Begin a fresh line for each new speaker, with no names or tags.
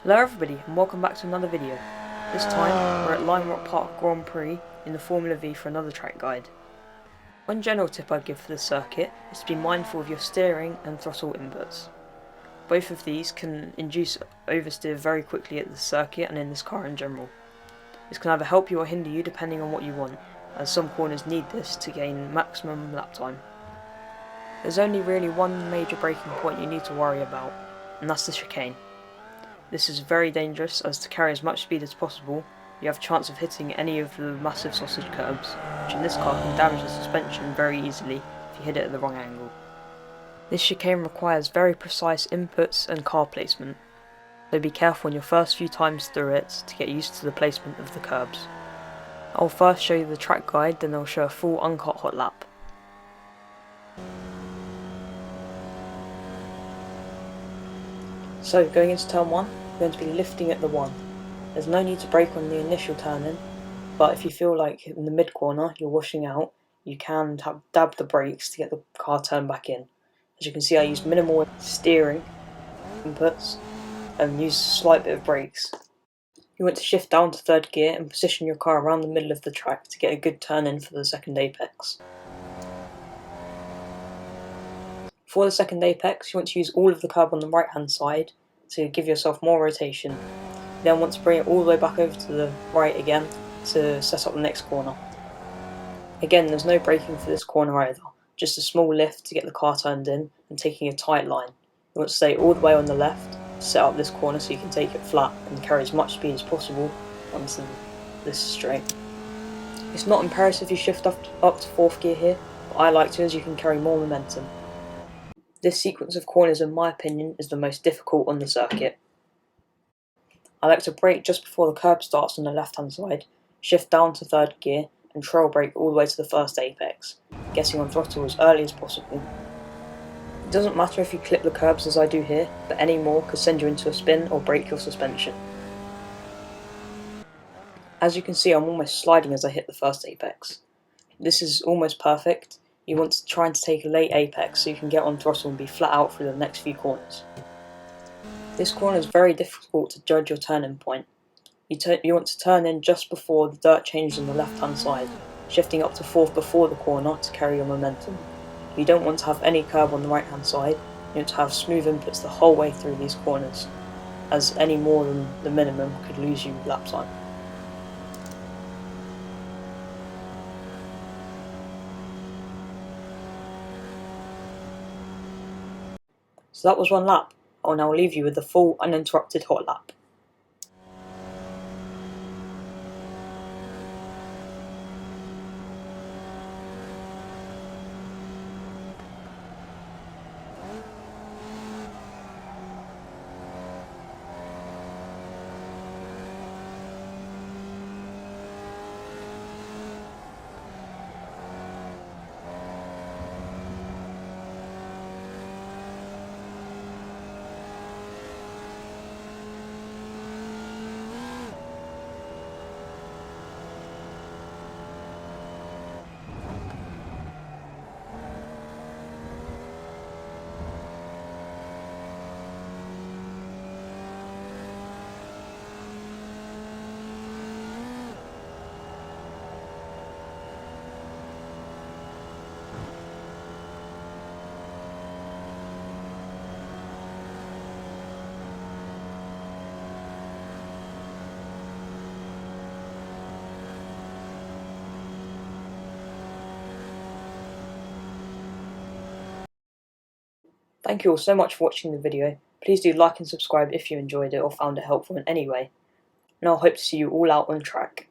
Hello everybody and welcome back to another video. This time we're at Lime Rock Park Grand Prix in the Formula V for another track guide. One general tip I'd give for this circuit is to be mindful of your steering and throttle inputs. Both of these can induce oversteer very quickly at the circuit and in this car in general. This can either help you or hinder you depending on what you want, as some corners need this to gain maximum lap time. There's only really one major braking point you need to worry about, and that's the chicane. This is very dangerous, as to carry as much speed as possible, you have a chance of hitting any of the massive sausage curbs, which in this car can damage the suspension very easily if you hit it at the wrong angle. This chicane requires very precise inputs and car placement, so be careful on your first few times through it to get used to the placement of the curbs. I'll first show you the track guide, then I'll show a full uncut hot lap. So going into turn 1, we're going to be lifting at the 1. There's no need to brake on the initial turn-in, but if you feel like in the mid-corner you're washing out, you can dab the brakes to get the car turned back in. As you can see, I used minimal steering inputs and used a slight bit of brakes. You want to shift down to 3rd gear and position your car around the middle of the track to get a good turn-in for the second apex. For the second apex, you want to use all of the curb on the right hand side to give yourself more rotation. You then want to bring it all the way back over to the right again to set up the next corner. Again, there's no braking for this corner either, just a small lift to get the car turned in and taking a tight line. You want to stay all the way on the left to set up this corner so you can take it flat and carry as much speed as possible onto this straight. It's not imperative you shift up to 4th gear here, but I like to, as you can carry more momentum. This sequence of corners, in my opinion, is the most difficult on the circuit. I like to brake just before the curb starts on the left hand side, shift down to 3rd gear and trail brake all the way to the first apex, getting on throttle as early as possible. It doesn't matter if you clip the curbs as I do here, but any more could send you into a spin or break your suspension. As you can see, I'm almost sliding as I hit the first apex. This is almost perfect. You want to try and take a late apex so you can get on throttle and be flat out through the next few corners. This corner is very difficult to judge your turn-in point. You want to turn in just before the dirt changes on the left hand side, shifting up to 4th before the corner to carry your momentum. You don't want to have any curb on the right hand side, you want to have smooth inputs the whole way through these corners, as any more than the minimum could lose you lap time. So that was one lap. I will now leave you with the full uninterrupted hot lap. Thank you all so much for watching the video. Please do like and subscribe if you enjoyed it or found it helpful in any way, and I'll hope to see you all out on track.